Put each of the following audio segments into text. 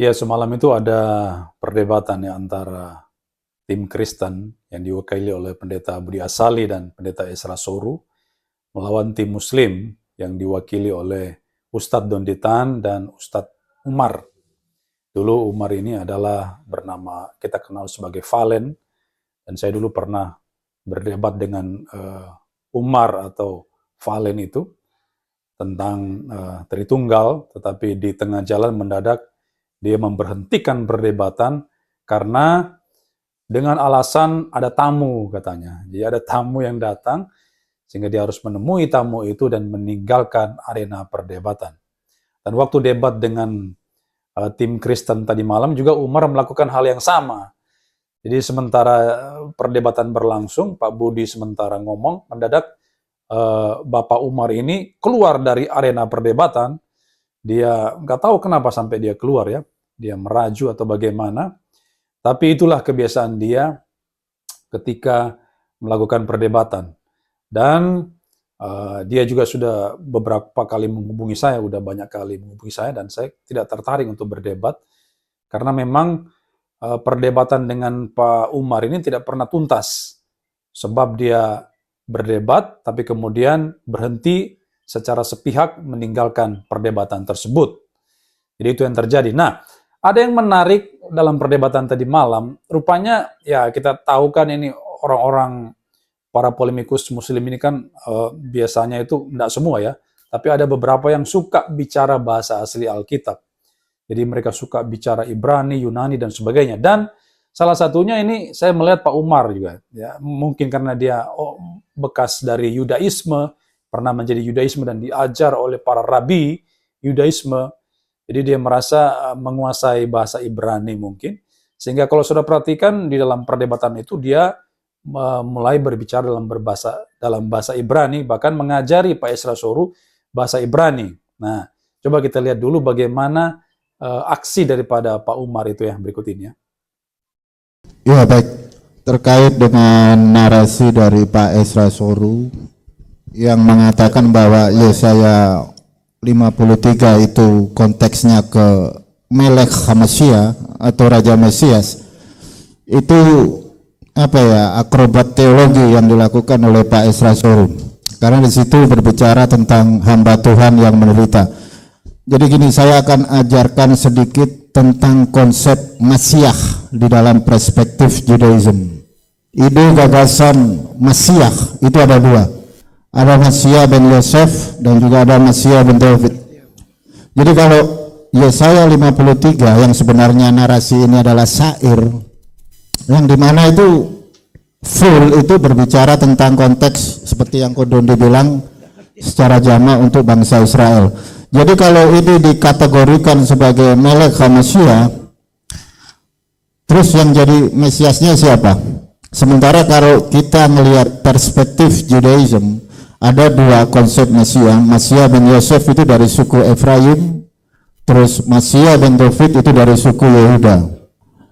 Ya, semalam itu ada perdebatan ya antara tim Kristen yang diwakili oleh Pendeta Budi Asali dan Pendeta Esra Soru melawan tim Muslim yang diwakili oleh Ustadz Donditan dan Ustadz Umar. Dulu Umar ini adalah bernama, kita kenal sebagai Valen, dan saya dulu pernah berdebat dengan Umar atau Valen itu tentang Tritunggal, tetapi di tengah jalan mendadak dia memberhentikan perdebatan karena dengan alasan ada tamu katanya. Jadi ada tamu yang datang sehingga dia harus menemui tamu itu dan meninggalkan arena perdebatan. Dan waktu debat dengan tim Kristen tadi malam juga Umar melakukan hal yang sama. Jadi sementara perdebatan berlangsung, Pak Budi sementara ngomong, mendadak Bapak Umar ini keluar dari arena perdebatan. Dia nggak tahu kenapa sampai dia keluar ya, dia meraju atau bagaimana, tapi itulah kebiasaan dia ketika melakukan perdebatan. Dan dia juga sudah beberapa kali menghubungi saya, udah banyak kali menghubungi saya, dan saya tidak tertarik untuk berdebat, karena memang perdebatan dengan Pak Umar ini tidak pernah tuntas, sebab dia berdebat, tapi kemudian berhenti secara sepihak meninggalkan perdebatan tersebut. Jadi itu yang terjadi. Nah, ada yang menarik dalam perdebatan tadi malam. Rupanya ya kita tahu kan ini orang-orang para polemikus Muslim ini kan biasanya itu tidak semua ya, tapi ada beberapa yang suka bicara bahasa asli Alkitab. Jadi mereka suka bicara Ibrani, Yunani dan sebagainya. Dan salah satunya ini saya melihat Pak Umar juga. Ya, mungkin karena dia bekas dari Yudaisme, pernah menjadi Yudaisme dan diajar oleh para rabi Yudaisme. Jadi dia merasa menguasai bahasa Ibrani mungkin. Sehingga kalau sudah perhatikan di dalam perdebatan itu dia mulai berbicara dalam bahasa Ibrani, bahkan mengajari Pak Esra Soru bahasa Ibrani. Nah, coba kita lihat dulu bagaimana aksi daripada Pak Umar itu yang berikut ini ya. Ya baik, terkait dengan narasi dari Pak Esra Soru yang mengatakan bahwa Yesaya 53 itu konteksnya ke Melek Hamasya atau Raja Mesias, itu apa ya, akrobat teologi yang dilakukan oleh Pak Esra Soru, karena di situ berbicara tentang hamba Tuhan yang menderita. Jadi gini, saya akan ajarkan sedikit tentang konsep Masiah di dalam perspektif Judaism. Ide gagasan Masiah itu ada dua. Ada Masiah bin Yosef dan juga ada Masiah bin David. Jadi kalau Yesaya 53 yang sebenarnya narasi ini adalah syair, yang dimana itu full itu berbicara tentang konteks seperti yang Kodondi bilang secara jamak untuk bangsa Israel. Jadi kalau ini dikategorikan sebagai Melek Hamasya, terus yang jadi Mesiasnya siapa? Sementara kalau kita melihat perspektif Judaism, ada dua konsep Mesias. Masiah bin Yosef itu dari suku Efraim, terus Masiah bin David itu dari suku Yehuda.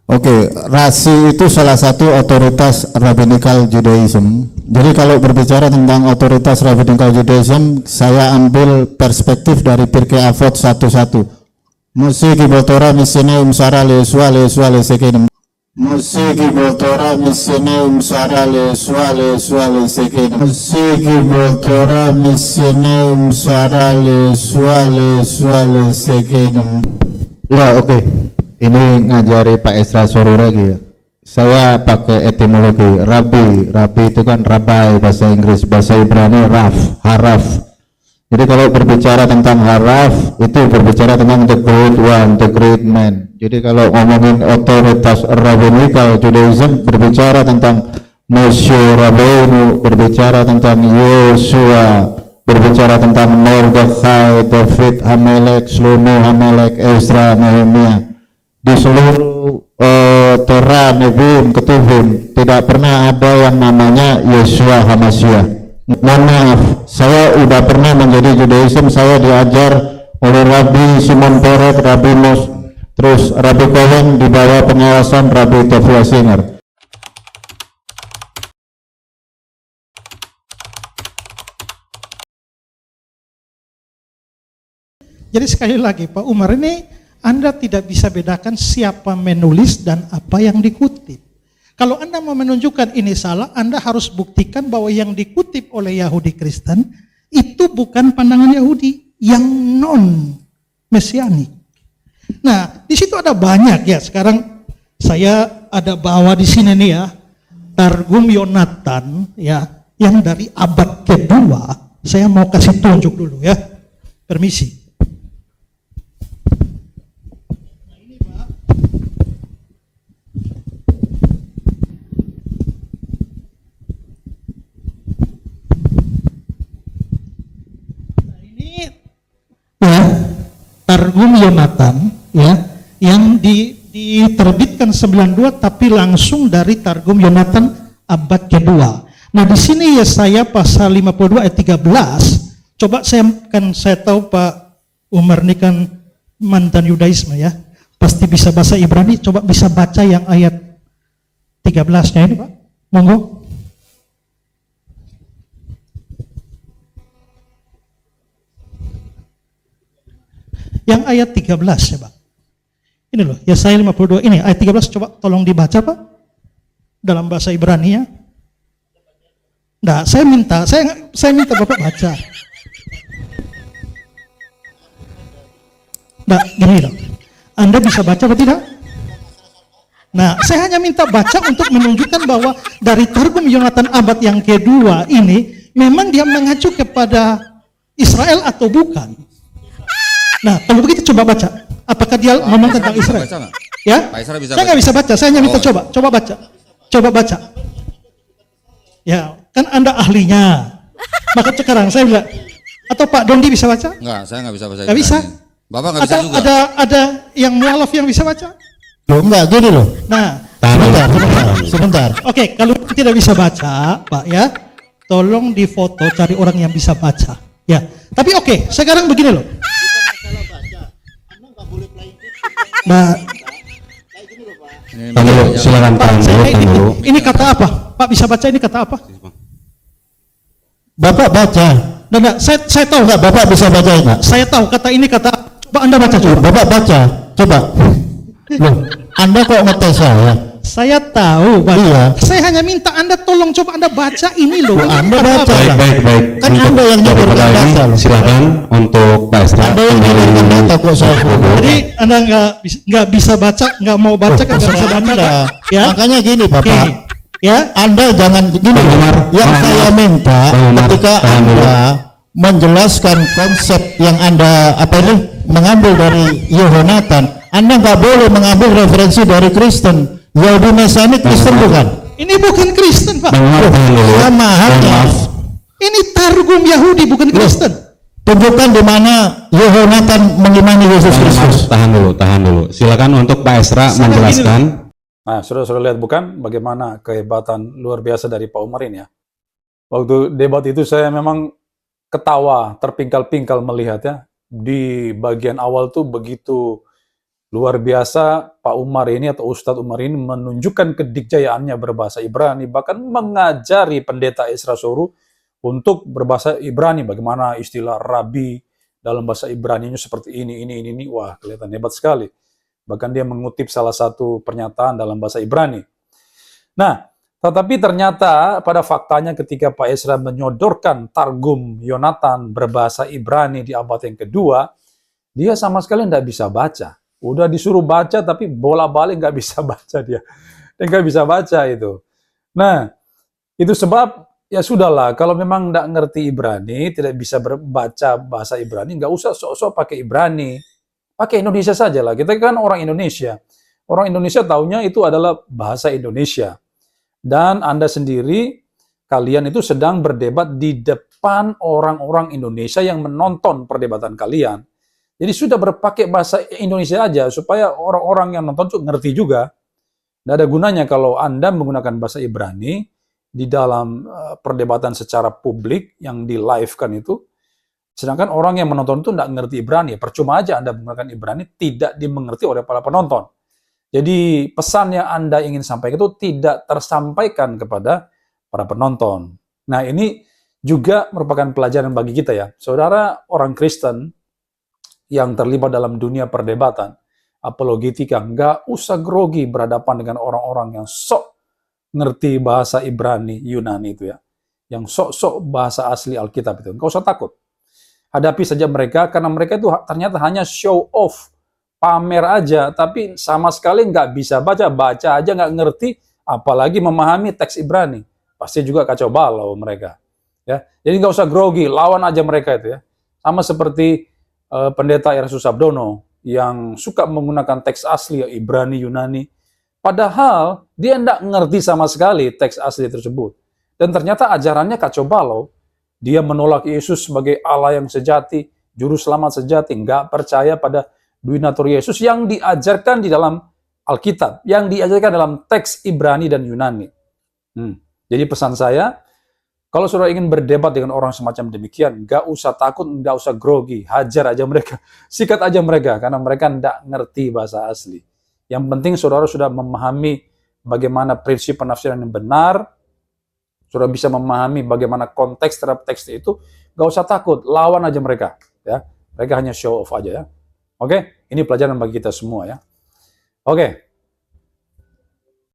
Oke, Rasi itu salah satu otoritas Rabbinical Judaism. Jadi kalau berbicara tentang otoritas Rabbinical Judaism, saya ambil perspektif dari Pirkei Avot 1:1. Musi Gibotora Misine Umsara Leesua Leesua Lesekenem. Musi Gibotora Misine Umsara Leesua Leesua Lesekenem. Musi Gibotora Misine Umsara Leesua Leesua Lesekenem. Ya, oke. Ini ngajari Pak Esra Soru lagi ya. Saya pakai etimologi rabi itu kan rabai bahasa Inggris, bahasa Ibrani raf, haraf. Jadi kalau berbicara tentang haraf itu berbicara tentang the great one, the great man. Jadi kalau ngomongin otoritas Rabbinical Judaism berbicara tentang Moshe Rabbeinu, berbicara tentang Yosua, berbicara tentang Mordechai, David, Hamelek, Shlomo, Hamelek, Ezra, Nehemia. Di seluruh Torah, Nevi'im, Ketuvim tidak pernah ada yang namanya Yeshua Hamasya. Mohon maaf, saya udah pernah menjadi Judaism, saya diajar oleh Rabbi Simon Peret, Rabbi Mos, terus Rabbi Cohen di bawah pengawasan Rabbi Tovia Singer. Jadi sekali lagi Pak Umar ini Anda tidak bisa bedakan siapa menulis dan apa yang dikutip. Kalau Anda mau menunjukkan ini salah, Anda harus buktikan bahwa yang dikutip oleh Yahudi Kristen itu bukan pandangan Yahudi, yang non-mesianik. Nah, di situ ada banyak ya. Sekarang saya ada bawa di sini nih ya, Targum Yonatan ya, yang dari abad kedua. Saya mau kasih tunjuk dulu ya. Permisi. Ya, Targum Yonatan ya, yang diterbitkan 92 tapi langsung dari Targum Yonatan abad kedua. Nah, di sini Yesaya pasal 52 ayat 13. Coba saya tahu Pak Umar ini kan mantan Yudaisme ya. Pasti bisa bahasa Ibrani, coba bisa baca yang ayat 13-nya ini, Pak. Monggo. Yang ayat 13 ya Pak. Ini loh, Yesaya 52 ini ayat 13, coba tolong dibaca Pak. Dalam bahasa Ibrani ya. Nah, saya minta Bapak baca. Nah, gini loh. Anda bisa baca atau tidak? Nah, saya hanya minta baca untuk menunjukkan bahwa dari Targum Yonatan abad yang kedua ini memang dia mengacu kepada Israel atau bukan. Nah, kalau begitu coba baca. Apakah dia ngomong tentang Israel? Ya? Saya nggak bisa baca, saya hanya minta coba baca. Coba baca. Ya, kan Anda ahlinya. Maka sekarang saya bilang, atau Pak Dondi bisa baca? Enggak, saya nggak bisa baca. Nggak bisa? Bapak nggak bisa juga. Ada yang mualaf yang bisa baca? Loh enggak, gini loh. Nah, Sebentar. Oke, kalau tidak bisa baca, Pak ya, tolong difoto cari orang yang bisa baca. Ya, tapi oke, sekarang begini loh. Nah, silakan Pak, ini kata apa? Pak bisa baca ini kata apa? Bapak baca. Nah, saya tahu Enggak, Bapak bisa baca enggak? Saya tahu kata ini kata. Coba Anda baca coba. Bapak baca. Coba. Loh, Anda kok ngetes saya? Saya tahu, Pak. Iya. Saya hanya minta Anda tolong coba Anda baca ini loh. Loh, Ini Anda kata baca. apa? Baik. Kan Anda yang nyebutkan data loh. Silakan untuk Pak Esra. Anda yang nyebutkan data kok saya. Jadi Anda nggak bisa baca, nggak mau baca kan nggak bisa baca, Anda. Pak. Ya. Makanya gini, Bapak. Oke. Ya. Anda jangan gini. Bang Umar, Yang Bang saya Umar. minta Bang Umar, ketika tahan dulu. Anda menjelaskan konsep yang Anda mengambil dari Yonatan, Anda nggak boleh mengambil referensi dari Kristen. Yahudi Mesianik Kristen bukan? Ini bukan Kristen, Pak. Bang Umar, tahan dulu. Sama halnya. Ini Targum Yahudi bukan Kristen. Tunjukkan di mana Yonatan mengimani Yesus Bang Umar, Kristus. tahan dulu. Silakan untuk Pak Esra menjelaskan. Nah, sudah lihat bukan bagaimana kehebatan luar biasa dari Pak Umar ini ya. Waktu debat itu saya memang ketawa, terpingkal-pingkal melihatnya. Di bagian awal tuh begitu luar biasa Pak Umar ini atau Ustadz Umar ini menunjukkan kedikjayaannya berbahasa Ibrani, bahkan mengajari pendeta Esra Soru untuk berbahasa Ibrani, bagaimana istilah rabi dalam bahasa Ibrani-nya seperti ini. Wah, kelihatan hebat sekali. Bahkan dia mengutip salah satu pernyataan dalam bahasa Ibrani. Nah, tetapi ternyata pada faktanya ketika Pak Esra menyodorkan Targum Yonatan berbahasa Ibrani di abad yang kedua, dia sama sekali tidak bisa baca. Udah disuruh baca tapi bola-balik nggak bisa baca dia. Dia nggak bisa baca itu. Nah, itu sebab ya sudahlah, kalau memang nggak ngerti Ibrani, tidak bisa baca bahasa Ibrani, nggak usah sok-sok pakai Ibrani. Pakai Indonesia saja lah. Kita kan orang Indonesia. Orang Indonesia taunya itu adalah bahasa Indonesia. Dan Anda sendiri, kalian itu sedang berdebat di depan orang-orang Indonesia yang menonton perdebatan kalian. Jadi sudah berpakai bahasa Indonesia aja, supaya orang-orang yang nonton juga ngerti juga. Tidak ada gunanya kalau Anda menggunakan bahasa Ibrani di dalam perdebatan secara publik yang di live-kan itu, sedangkan orang yang menonton itu tidak ngerti Ibrani. Percuma aja Anda menggunakan Ibrani, tidak dimengerti oleh para penonton. Jadi pesan yang Anda ingin sampaikan itu tidak tersampaikan kepada para penonton. Nah, ini juga merupakan pelajaran bagi kita ya. Saudara orang Kristen yang terlibat dalam dunia perdebatan, apologetika, nggak usah grogi berhadapan dengan orang-orang yang sok ngerti bahasa Ibrani, Yunani itu ya. Yang sok-sok bahasa asli Alkitab itu. Nggak usah takut. Hadapi saja mereka, karena mereka itu ternyata hanya show off, pamer aja, tapi sama sekali nggak bisa baca aja nggak ngerti, apalagi memahami teks Ibrani. Pasti juga kacau balau mereka. Ya, jadi nggak usah grogi, lawan aja mereka itu ya. Sama seperti pendeta Erastus Sabdono yang suka menggunakan teks asli Ibrani, Yunani, padahal dia nggak ngerti sama sekali teks asli tersebut. Dan ternyata ajarannya kacau balau. Dia menolak Yesus sebagai Allah yang sejati, juru selamat sejati, nggak percaya pada duinatur Yesus yang diajarkan di dalam Alkitab, yang diajarkan dalam teks Ibrani dan Yunani. Jadi pesan saya, kalau saudara ingin berdebat dengan orang semacam demikian, nggak usah takut, nggak usah grogi, hajar aja mereka, sikat aja mereka, karena mereka nggak ngerti bahasa asli. Yang penting saudara sudah memahami bagaimana prinsip penafsiran yang benar, saudara bisa memahami bagaimana konteks terhadap teks itu, nggak usah takut, lawan aja mereka. Ya, mereka hanya show off aja ya. Oke, ini pelajaran bagi kita semua ya. Oke.